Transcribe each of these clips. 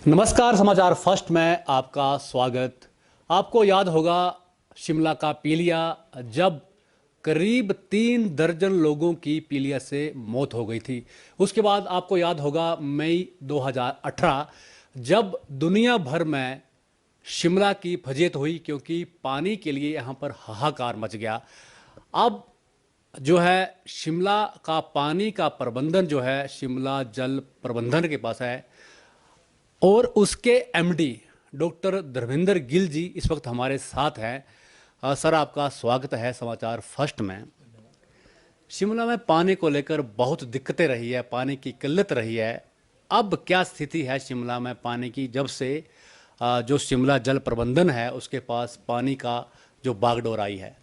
नमस्कार, समाचार फर्स्ट में आपका स्वागत। आपको याद होगा शिमला का पीलिया, जब करीब 3 दर्जन लोगों की पीलिया से मौत हो गई थी। उसके बाद आपको याद होगा मई 2018, जब दुनिया भर में शिमला की फजीयत हुई क्योंकि पानी के लिए यहाँ पर हाहाकार मच गया। अब जो है शिमला का पानी का प्रबंधन जो है शिमला जल प्रबंधन के पास है और उसके एमडी डॉक्टर धर्मेंद्र गिल जी इस वक्त हमारे साथ हैं। सर, आपका स्वागत है समाचार फर्स्ट में। शिमला में पानी को लेकर बहुत दिक्कतें रही है, पानी की किल्लत रही है। अब क्या स्थिति है शिमला में पानी की, जब से जो शिमला जल प्रबंधन है उसके पास पानी का जो बागडोर आई है?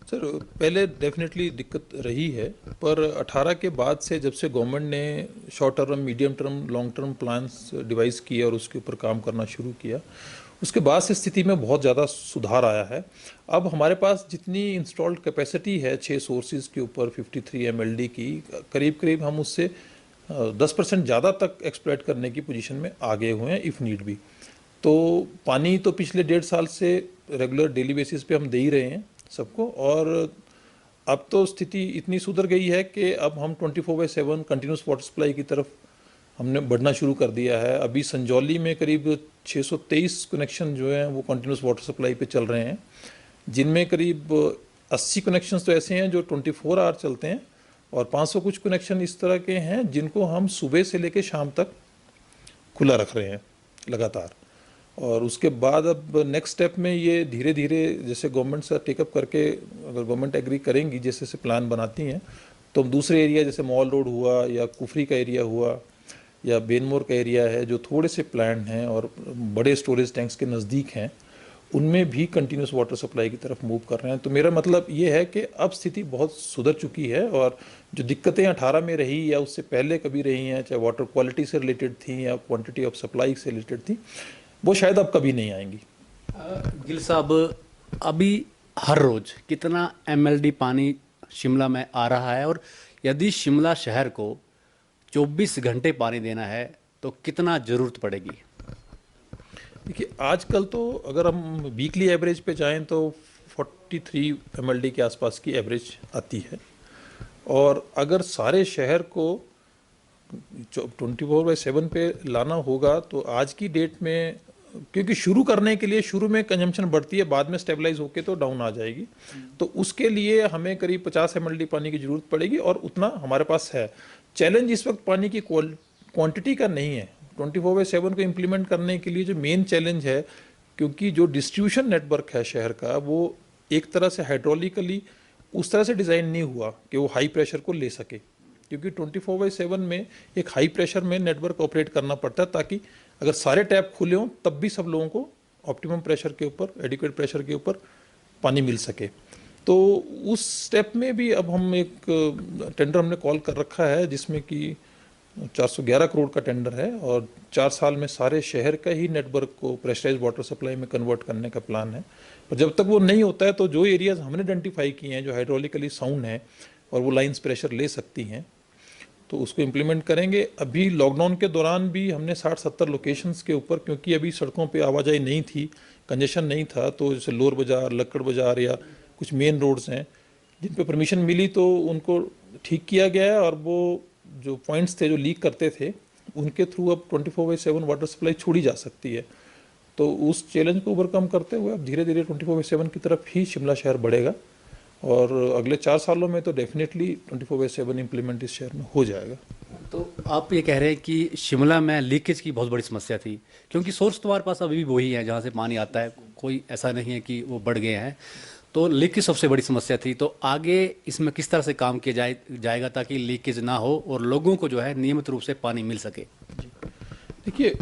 सर, पहले डेफिनेटली दिक्कत रही है, पर 18 के बाद से जब से गवर्नमेंट ने short term, medium term, long term plans device किए और उसके ऊपर काम करना शुरू किया, उसके बाद से स्थिति में बहुत ज़्यादा सुधार आया है। अब हमारे पास जितनी इंस्टॉल्ड कैपेसिटी है 6 सोर्सेज के ऊपर 53 MLD की, करीब करीब हम उससे 10% ज़्यादा तक एक्सप्लॉइट करने की पोजीशन में आगे हुए हैं इफ़ नीड भी। तो पानी तो पिछले 1.5 साल से रेगुलर डेली बेसिस पे हम दे ही रहे हैं सबको, और अब तो स्थिति इतनी सुधर गई है कि अब हम 24/7 कंटिन्यूस वाटर सप्लाई की तरफ हमने बढ़ना शुरू कर दिया है। अभी संजौली में करीब 623 कनेक्शन जो हैं वो कंटिन्यूस वाटर सप्लाई पे चल रहे हैं, जिनमें करीब 80 कनेक्शंस तो ऐसे हैं जो 24 आवर चलते हैं, और 500 कुछ कनेक्शन इस तरह के हैं जिनको हम सुबह से लेकर शाम तक खुला रख रहे हैं लगातार। और उसके बाद अब नेक्स्ट स्टेप में ये धीरे धीरे जैसे गवर्नमेंट से टेकअप करके, अगर गवर्नमेंट एग्री करेंगी, जैसे से प्लान बनाती हैं, तो हम दूसरे एरिया जैसे मॉल रोड हुआ या कुफरी का एरिया हुआ या बेनमोर का एरिया है जो थोड़े से प्लान हैं और बड़े स्टोरेज टैंक्स के नज़दीक हैं, उनमें भी कंटिन्यूस वाटर सप्लाई की तरफ मूव कर रहे हैं। तो मेरा मतलब ये है कि अब स्थिति बहुत सुधर चुकी है, और जो दिक्कतें 18 में रही या उससे पहले कभी रही हैं, चाहे वाटर क्वालिटी से रिलेटेड थी या क्वांटिटी ऑफ सप्लाई से रिलेटेड थी, वो शायद अब कभी नहीं आएंगी। गिल साहब, अभी हर रोज कितना MLD पानी शिमला में आ रहा है, और यदि शिमला शहर को 24 घंटे पानी देना है तो कितना ज़रूरत पड़ेगी? देखिए, आजकल तो अगर हम वीकली एवरेज पे जाएं तो 43 MLD के आसपास की एवरेज आती है, और अगर सारे शहर को 24/7 पे लाना होगा तो आज की डेट में, क्योंकि शुरू करने के लिए शुरू में कंजम्पशन बढ़ती है, बाद में स्टेबलाइज होके तो डाउन आ जाएगी, तो उसके लिए हमें करीब 50 MLD पानी की ज़रूरत पड़ेगी, और उतना हमारे पास है। चैलेंज इस वक्त पानी की क्वांटिटी का नहीं है। 24/7 को इम्प्लीमेंट करने के लिए जो मेन चैलेंज है, क्योंकि जो डिस्ट्रीब्यूशन नेटवर्क है शहर का, वो एक तरह से हाइड्रोलिकली उस तरह से डिज़ाइन नहीं हुआ कि वो हाई प्रेशर को ले सके, क्योंकि 24/7 में एक हाई प्रेशर में नेटवर्क ऑपरेट करना पड़ता है, ताकि अगर सारे टैप खुले हों तब भी सब लोगों को ऑप्टिमम प्रेशर के ऊपर, एडिक्वेट प्रेशर के ऊपर पानी मिल सके। तो उस स्टेप में भी अब हम एक टेंडर हमने कॉल कर रखा है, जिसमें कि 411 करोड़ का टेंडर है, और 4 साल में सारे शहर का ही नेटवर्क को प्रेशराइज वाटर सप्लाई में कन्वर्ट करने का प्लान है। और जब तक वो नहीं होता है तो जो एरियाज हमने आइडेंटिफाई किए हैं जो हाइड्रोलिकली साउंड है और वो लाइंस प्रेशर ले सकती हैं, तो उसको इम्प्लीमेंट करेंगे। अभी लॉकडाउन के दौरान भी हमने 60-70 लोकेशंस के ऊपर, क्योंकि अभी सड़कों पे आवाजाही नहीं थी, कंजेशन नहीं था, तो जैसे लोअर बाज़ार, लक्कड़ बाज़ार या कुछ मेन रोड्स हैं जिन पे परमिशन मिली, तो उनको ठीक किया गया है, और वो जो पॉइंट्स थे जो लीक करते थे उनके थ्रू अब 24/7 वाटर सप्लाई छोड़ी जा सकती है। तो उस चैलेंज को ओवरकम करते हुए अब धीरे धीरे 24/7 की तरफ ही शिमला शहर बढ़ेगा, और अगले 4 सालों में तो डेफिनेटली 24/7 इम्प्लीमेंट इस शहर में हो जाएगा। तो आप ये कह रहे हैं कि शिमला में लीकेज की बहुत बड़ी समस्या थी, क्योंकि सोर्स तुम्हारे पास अभी भी वही है जहाँ से पानी आता है, कोई ऐसा नहीं है कि वो बढ़ गए हैं। तो लीकेज सबसे बड़ी समस्या थी, तो आगे इसमें किस तरह से काम किया जाएगा ताकि लीकेज ना हो और लोगों को जो है नियमित रूप से पानी मिल सके? देखिए,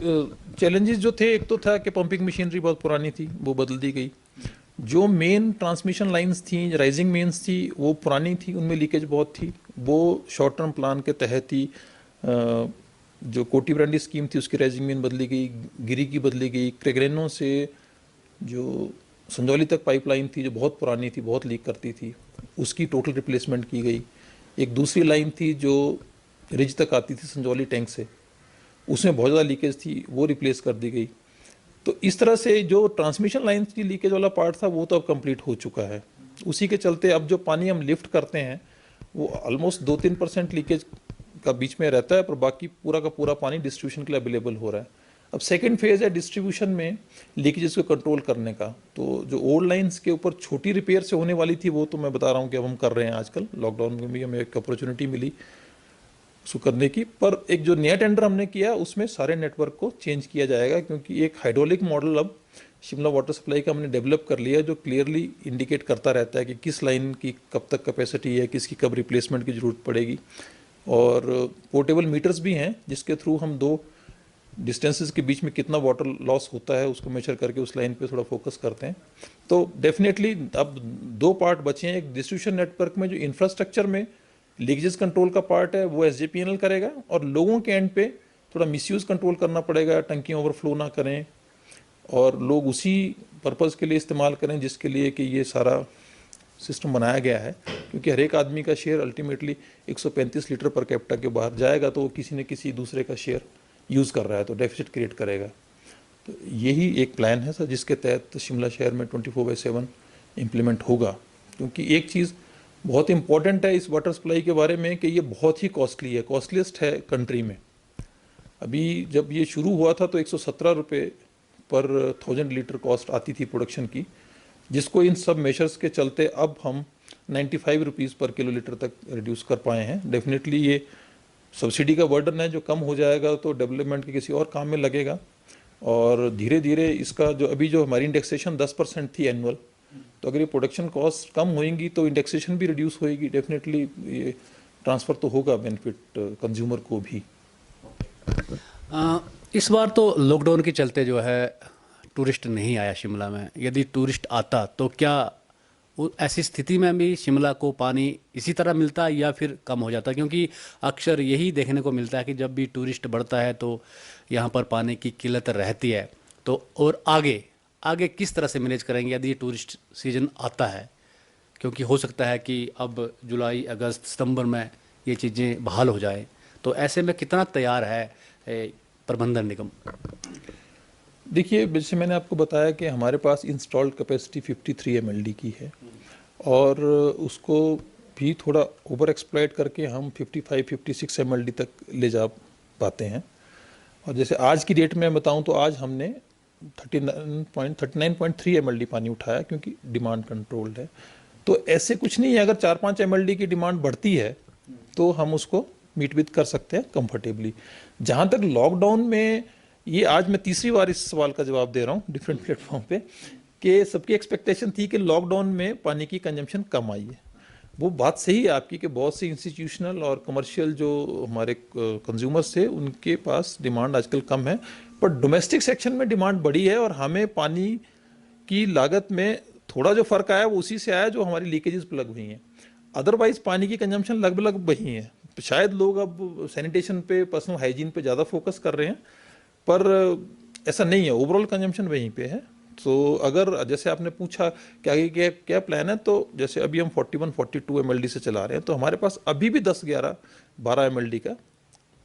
चैलेंजेस जो थे, एक तो था कि पंपिंग मशीनरी बहुत पुरानी थी, वो बदल दी गई। जो मेन ट्रांसमिशन लाइंस थी, राइजिंग मेन्स थी, वो पुरानी थी, उनमें लीकेज बहुत थी। वो शॉर्ट टर्म प्लान के तहत ही जो कोटी ब्रांडी स्कीम थी उसकी राइजिंग मेन बदली गई, गिरी की बदली गई। क्रेगरेनो से जो संजौली तक पाइपलाइन थी जो बहुत पुरानी थी, बहुत लीक करती थी, उसकी टोटल रिप्लेसमेंट की गई। एक दूसरी लाइन थी जो रिज तक आती थी संजौली टैंक से, उसमें बहुत ज़्यादा लीकेज थी, वो रिप्लेस कर दी गई। तो इस तरह से जो ट्रांसमिशन लाइन्स की लीकेज वाला पार्ट था वो तो अब कंप्लीट हो चुका है। उसी के चलते अब जो पानी हम लिफ्ट करते हैं वो ऑलमोस्ट 2-3% लीकेज का बीच में रहता है, पर बाकी पूरा का पूरा पानी डिस्ट्रीब्यूशन के लिए अवेलेबल हो रहा है। अब सेकंड फेज है डिस्ट्रीब्यूशन में लीकेजेस को कंट्रोल करने का। तो जो ओल्ड लाइंस के ऊपर छोटी रिपेयर से होने वाली थी वो तो मैं बता रहा हूँ कि अब हम कर रहे हैं। आजकल लॉकडाउन में भी हमें एक अपॉर्चुनिटी मिली उसको करने की, पर एक जो नया टेंडर हमने किया उसमें सारे नेटवर्क को चेंज किया जाएगा, क्योंकि एक हाइड्रोलिक मॉडल अब शिमला वाटर सप्लाई का हमने डेवलप कर लिया जो क्लियरली इंडिकेट करता रहता है कि किस लाइन की कब तक कैपेसिटी है, किसकी कब रिप्लेसमेंट की ज़रूरत पड़ेगी। और पोर्टेबल मीटर्स भी हैं जिसके थ्रू हम दो डिस्टेंसेस के बीच में कितना वाटर लॉस होता है उसको मेजर करके उस लाइन पे थोड़ा फोकस करते हैं। तो डेफिनेटली अब दो पार्ट बचे हैं। एक डिस्ट्रीब्यूशन नेटवर्क में जो इंफ्रास्ट्रक्चर में लीकेजेस कंट्रोल का पार्ट है वो एसजेपीएनएल करेगा, और लोगों के एंड पे थोड़ा मिसयूज़ कंट्रोल करना पड़ेगा, टंकियाँ ओवरफ्लो ना करें और लोग उसी पर्पज़ के लिए इस्तेमाल करें जिसके लिए कि ये सारा सिस्टम बनाया गया है। क्योंकि हर एक आदमी का share ultimately 135 litre per capita के बाहर जाएगा तो वो किसी न किसी दूसरे का शेयर यूज़ कर रहा है, तो डेफिसिट क्रिएट करेगा। तो यही एक प्लान है सर जिसके तहत शिमला शहर में 24/7 इम्प्लीमेंट होगा। क्योंकि एक चीज़ बहुत इंपॉर्टेंट है इस वाटर सप्लाई के बारे में कि ये बहुत ही कॉस्टली है, कॉस्टलीस्ट है कंट्री में। अभी जब ये शुरू हुआ था तो 117 रुपये पर 1000 लीटर कॉस्ट आती थी प्रोडक्शन की, जिसको इन सब मेजर्स के चलते अब हम 95 रुपीज़ पर किलो लीटर तक रिड्यूस कर पाए हैं। डेफिनेटली ये सब्सिडी का बर्डन है जो कम हो जाएगा तो डेवलपमेंट के किसी और काम में लगेगा। और धीरे धीरे इसका जो अभी जो हमारी इंडेक्सेशन 10% थी एनुअल, तो अगर ये प्रोडक्शन कॉस्ट कम होएंगी तो इंडेक्सेशन भी रिड्यूस होएगी। डेफिनेटली ये ट्रांसफ़र तो होगा बेनिफिट कंज्यूमर को भी। इस बार तो लॉकडाउन के चलते जो है टूरिस्ट नहीं आया शिमला में। यदि टूरिस्ट आता तो क्या ऐसी स्थिति में भी शिमला को पानी इसी तरह मिलता या फिर कम हो जाता? क्योंकि अक्सर यही देखने को मिलता है कि जब भी टूरिस्ट बढ़ता है तो यहाँ पर पानी की किल्लत रहती है। तो और आगे आगे किस तरह से मैनेज करेंगे यदि टूरिस्ट सीजन आता है? क्योंकि हो सकता है कि अब जुलाई, अगस्त, सितंबर में ये चीज़ें बहाल हो जाए, तो ऐसे में कितना तैयार है प्रबंधन निगम? देखिए, जैसे मैंने आपको बताया कि हमारे पास इंस्टॉल्ड कैपेसिटी 53 mld की है और उसको भी थोड़ा ओवर एक्सप्लॉइट करके हम 55-56 mld तक ले जा पाते हैं। और जैसे आज की डेट में बताऊं तो आज हमने 39.3 mld पानी उठाया क्योंकि डिमांड कंट्रोल्ड है। तो ऐसे कुछ नहीं है, अगर 4-5 mld की डिमांड बढ़ती है तो हम उसको मीट विद कर सकते हैं कंफर्टेबली। जहाँ तक लॉकडाउन में, ये आज मैं तीसरी बार इस सवाल का जवाब दे रहा हूँ डिफरेंट प्लेटफॉर्म पे, कि सबकी एक्सपेक्टेशन थी कि लॉकडाउन में पानी की कंजम्पशन कम आई है। वो बात सही है आपकी कि बहुत से इंस्टीट्यूशनल और कमर्शियल जो हमारे कंज्यूमर्स थे उनके पास डिमांड आजकल कम है, पर डोमेस्टिक सेक्शन में डिमांड बढ़ी है और हमें पानी की लागत में थोड़ा जो फ़र्क आया वो उसी से आया जो हमारी लीकेजेस प्लग हुई हैं। अदरवाइज पानी की कंजम्पशन लगभग वही है। शायद लोग अब सैनिटेशन पे, पर्सनल हाइजीन पे ज़्यादा फोकस कर रहे हैं, पर ऐसा नहीं है, ओवरऑल कंजम्पशन वहीं पे है। तो अगर जैसे आपने पूछा कि आगे क्या प्लान है, तो जैसे अभी हम 41-42 mld से चला रहे हैं, तो हमारे पास अभी भी 10-11-12 mld का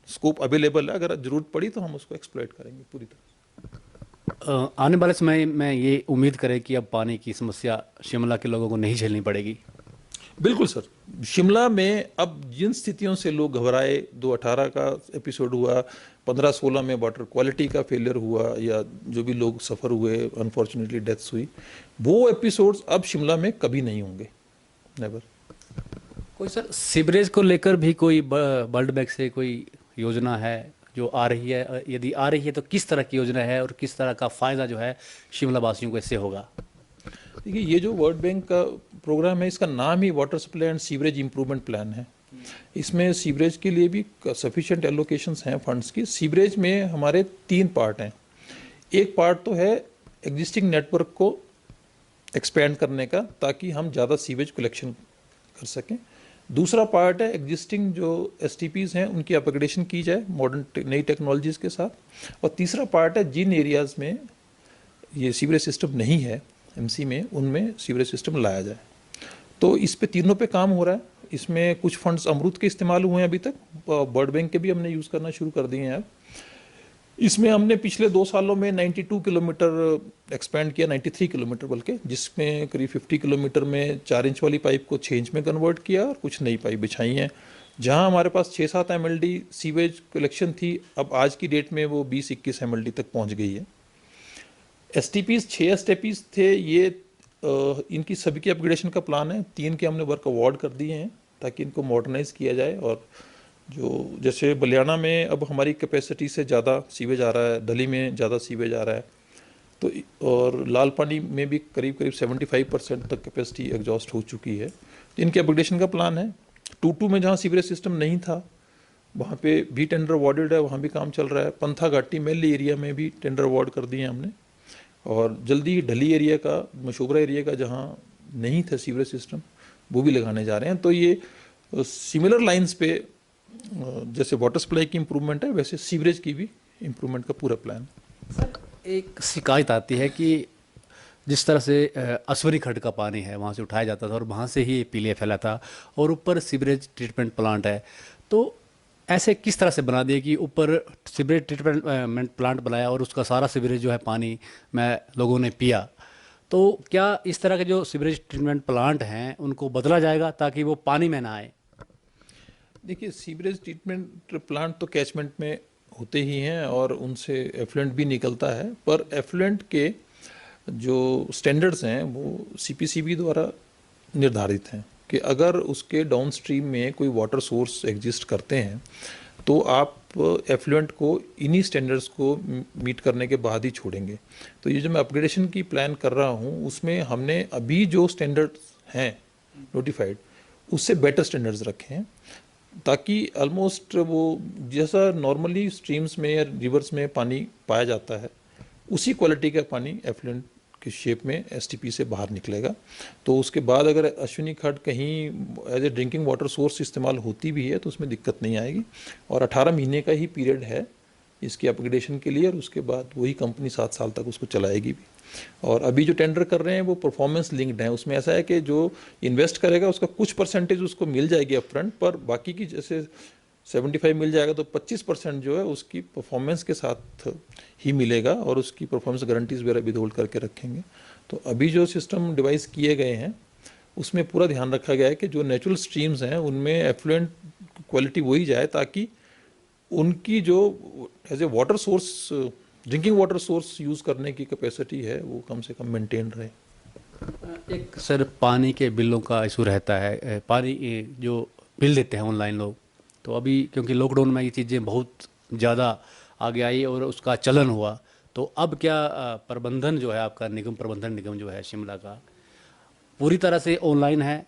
स्कोप अवेलेबल है। अगर ज़रूरत पड़ी तो हम उसको एक्सप्लॉइट करेंगे पूरी तरह। आने वाले समय में ये उम्मीद करें कि अब पानी की समस्या शिमला के लोगों को नहीं झेलनी पड़ेगी। बिल्कुल सर, शिमला में अब जिन स्थितियों से लोग घबराए, 2018 का एपिसोड हुआ, 15-16 में वाटर क्वालिटी का फेलियर हुआ, या जो भी लोग सफ़र हुए, अनफॉर्चुनेटली डेथ्स हुई, वो एपिसोड्स अब शिमला में कभी नहीं होंगे, नेवर। कोई सर सीवरेज को लेकर भी कोई वर्ल्ड बैंक से कोई योजना है जो आ रही है? यदि आ रही है तो किस तरह की योजना है और किस तरह का फ़ायदा जो है शिमला वासियों को इससे होगा? देखिए, ये जो वर्ल्ड बैंक का प्रोग्राम है इसका नाम ही water supply and sewerage improvement plan है। इसमें सीवरेज के लिए भी सफिशिएंट एलोकेशंस हैं फंड्स की। सीवरेज में हमारे 3 पार्ट हैं। एक पार्ट तो है एग्जिस्टिंग नेटवर्क को एक्सपेंड करने का ताकि हम ज़्यादा सीवेज कलेक्शन कर सकें। दूसरा पार्ट है एग्जिस्टिंग जो STPs हैं उनकी अपग्रेडेशन की जाए मॉडर्न नई टेक्नोलॉजीज़ के साथ। और तीसरा पार्ट है जिन एरियाज़ में ये सीवरेज सिस्टम नहीं है MC में, उनमें सीवरेज सिस्टम लाया जाए। तो इस पे तीनों पे काम हो रहा है। इसमें कुछ फंड्स अमरूद के इस्तेमाल हुए हैं अभी तक, वर्ल्ड बैंक के भी हमने यूज़ करना शुरू कर दिए हैं अब। इसमें हमने पिछले 2 सालों में 92 किलोमीटर एक्सपेंड किया, 93 किलोमीटर बल्कि, जिसमें करीब 50 किलोमीटर में 4 इंच वाली पाइप को 6 इंच में कन्वर्ट किया और कुछ नई पाइप बिछाई हैं। जहां हमारे पास 6-7 MLD सीवेज कलेक्शन थी, अब आज की डेट में वो 20-21 MLD तक पहुंच गई है। STPs 6 STPs थे, ये इनकी सभी की अपग्रेडेशन का प्लान है। 3 के हमने वर्क अवार्ड कर दिए हैं ताकि इनको मॉडर्नाइज किया जाए। और जो जैसे बलियाना में अब हमारी कैपेसिटी से ज़्यादा सीवेज आ रहा है, डली में ज़्यादा सीवेज आ रहा है, तो और लाल पानी में भी करीब करीब 75% तक कैपेसिटी एग्जॉस्ट हो चुकी है। तो इनके अपग्रेडेशन का प्लान है। 2-2 में जहाँ सीवरेज सिस्टम नहीं था वहाँ पे भी टेंडर अवार्डेड है, वहाँ भी काम चल रहा है। पंथा घाटी मेली एरिया में भी टेंडर अवार्ड कर दिए हमने, और जल्दी ढली एरिया का, मशोबरा एरिया का जहाँ नहीं था सीवरेज सिस्टम, वो भी लगाने जा रहे हैं। तो ये सिमिलर लाइंस पे जैसे वाटर सप्लाई की इम्प्रूवमेंट है, वैसे सीवरेज की भी इम्प्रूवमेंट का पूरा प्लान है। एक शिकायत आती है कि जिस तरह से असवरी खड्ड का पानी है वहाँ से उठाया जाता था और वहाँ से ही पीलिया फैला था, और ऊपर सीवरेज ट्रीटमेंट प्लांट है, तो ऐसे किस तरह से बना दिए कि ऊपर सीवरेज ट्रीटमेंट प्लांट बनाया और उसका सारा सीवरेज जो है पानी में लोगों ने पिया। तो क्या इस तरह के जो सीवरेज ट्रीटमेंट प्लांट हैं उनको बदला जाएगा ताकि वो पानी में ना आए? देखिए, सीवरेज ट्रीटमेंट प्लांट तो कैचमेंट में होते ही हैं और उनसे एफ्लुएंट भी निकलता है, पर एफ्लुएंट के जो स्टैंडर्ड्स हैं वो CPCB द्वारा निर्धारित हैं कि अगर उसके डाउन स्ट्रीम में कोई वाटर सोर्स एग्जिस्ट करते हैं तो आप एफ्लुएंट को इन्हीं स्टैंडर्ड्स को मीट करने के बाद ही छोड़ेंगे। तो ये जो मैं अपग्रेडेशन की प्लान कर रहा हूँ, उसमें हमने अभी जो स्टैंडर्ड्स हैं नोटिफाइड, उससे बेटर स्टैंडर्ड्स रखे हैं, ताकि ऑलमोस्ट वो जैसा नॉर्मली स्ट्रीम्स में या रिवर्स में पानी पाया जाता है, उसी क्वालिटी का पानी एफ्लुएंट के शेप में STP से बाहर निकलेगा। तो उसके बाद अगर अश्विनी खड्ड कहीं as a drinking water source इस्तेमाल होती भी है तो उसमें दिक्कत नहीं आएगी। और 18 महीने का ही पीरियड है इसकी अपग्रेडेशन के लिए, और उसके बाद वही कंपनी 7 साल तक उसको चलाएगी भी। और अभी जो टेंडर कर रहे हैं वो परफॉर्मेंस लिंक्ड है। उसमें ऐसा है कि जो इन्वेस्ट करेगा उसका कुछ परसेंटेज उसको मिल जाएगी अपफ्रंट, पर बाकी की जैसे 75 मिल जाएगा तो 25% जो है उसकी परफॉर्मेंस के साथ ही मिलेगा, और उसकी परफॉर्मेंस गारंटीज वगैरह भी होल्ड करके रखेंगे। तो अभी जो सिस्टम डिवाइस किए गए हैं उसमें पूरा ध्यान रखा गया है कि जो नेचुरल स्ट्रीम्स हैं उनमें एफ्लुएंट क्वालिटी वही जाए, ताकि उनकी जो as a water source, drinking water source use करने की कैपेसिटी है वो कम से कम मेंटेन रहे। एक सर पानी के बिलों का इशू रहता है, पानी जो बिल देते हैं ऑनलाइन लोग, तो अभी क्योंकि लॉकडाउन में ये चीज़ें बहुत ज़्यादा आगे आई और उसका चलन हुआ, तो अब क्या प्रबंधन जो है आपका निगम, प्रबंधन निगम जो है शिमला का, पूरी तरह से ऑनलाइन है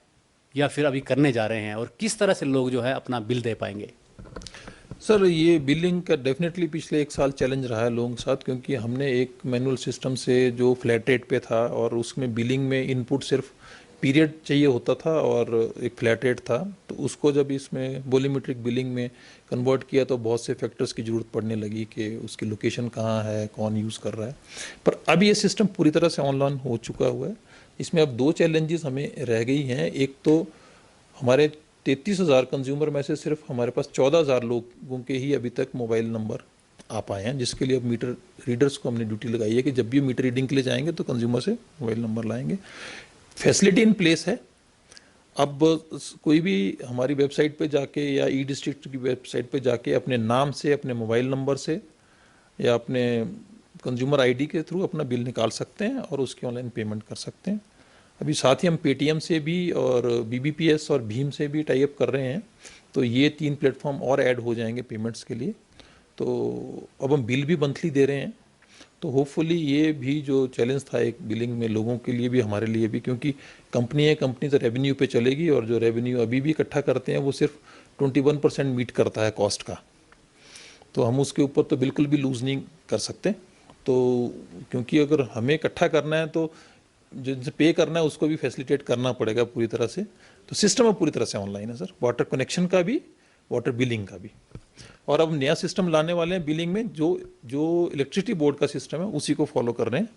या फिर अभी करने जा रहे हैं, और किस तरह से लोग जो है अपना बिल दे पाएंगे? सर, ये बिलिंग का डेफिनेटली पिछले 1 साल चैलेंज रहा है लोगों के साथ, क्योंकि हमने एक मैनुअल सिस्टम से जो फ्लैट रेट पे था और उसमें बिलिंग में इनपुट सिर्फ पीरियड चाहिए होता था और एक फ्लैट रेट था, तो उसको जब इसमें वॉल्यूमेट्रिक बिलिंग में कन्वर्ट किया तो बहुत से फैक्टर्स की ज़रूरत पड़ने लगी कि उसकी लोकेशन कहाँ है, कौन यूज़ कर रहा है। पर अब ये सिस्टम पूरी तरह से ऑनलाइन हो चुका हुआ है। इसमें अब 2 चैलेंजेस हमें रह गई हैं। एक तो हमारे 33,000 कंज्यूमर में से सिर्फ हमारे पास 14,000 लोगों के ही अभी तक मोबाइल नंबर आ पाए हैं, जिसके लिए अब मीटर रीडर्स को हमने ड्यूटी लगाई है कि जब भी मीटर रीडिंग के लिए जाएंगे तो कंज्यूमर से मोबाइल नंबर लाएंगे। फैसिलिटी इन प्लेस है। अब कोई भी हमारी वेबसाइट पे जाके या ई-डिस्ट्रिक्ट की वेबसाइट पे जाके अपने नाम से, अपने मोबाइल नंबर से या अपने कंज्यूमर आईडी के थ्रू अपना बिल निकाल सकते हैं और उसकी ऑनलाइन पेमेंट कर सकते हैं। अभी साथ ही हम पेटीएम से भी और BBPS और भीम से भी टाई अप कर रहे हैं, तो ये 3 प्लेटफॉर्म और ऐड हो जाएंगे पेमेंट्स के लिए। तो अब हम बिल भी मंथली दे रहे हैं, तो होपफुली ये भी जो चैलेंज था एक बिलिंग में लोगों के लिए भी, हमारे लिए भी, क्योंकि कंपनी है, कंपनी तो रेवेन्यू पे चलेगी और जो रेवेन्यू अभी भी इकट्ठा करते हैं वो सिर्फ 21% मीट करता है कॉस्ट का, तो हम उसके ऊपर तो बिल्कुल भी लूज़ नहीं कर सकते। तो क्योंकि अगर हमें इकट्ठा करना है तो जिनसे पे करना है उसको भी फैसिलिटेट करना पड़ेगा पूरी तरह से। तो सिस्टम अब पूरी तरह से ऑनलाइन है सर, वाटर कनेक्शन का भी, वाटर बिलिंग का भी। और अब नया सिस्टम लाने वाले हैं बिलिंग में, जो इलेक्ट्रिसिटी बोर्ड का सिस्टम है उसी को फॉलो कर रहे हैं,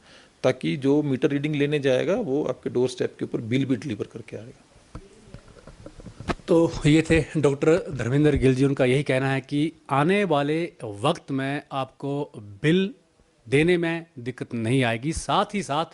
ताकि जो मीटर रीडिंग लेने जाएगा वो आपके डोर स्टेप के ऊपर बिल भी डिलीवर करके आएगा। तो ये थे डॉक्टर धर्मेंद्र गिल जी। उनका यही कहना है कि आने वाले वक्त में आपको बिल देने में दिक्कत नहीं आएगी, साथ ही साथ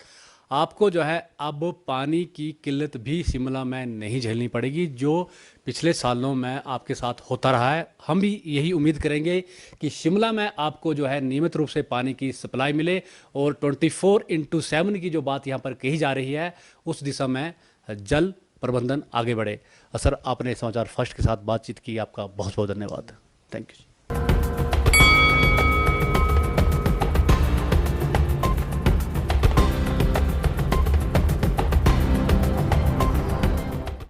आपको जो है अब पानी की किल्लत भी शिमला में नहीं झेलनी पड़ेगी, जो पिछले सालों में आपके साथ होता रहा है। हम भी यही उम्मीद करेंगे कि शिमला में आपको जो है नियमित रूप से पानी की सप्लाई मिले और 24/7 की जो बात यहाँ पर कही जा रही है उस दिशा में जल प्रबंधन आगे बढ़े। सर, आपने समाचार फर्स्ट के साथ बातचीत की, आपका बहुत बहुत धन्यवाद। Thank you.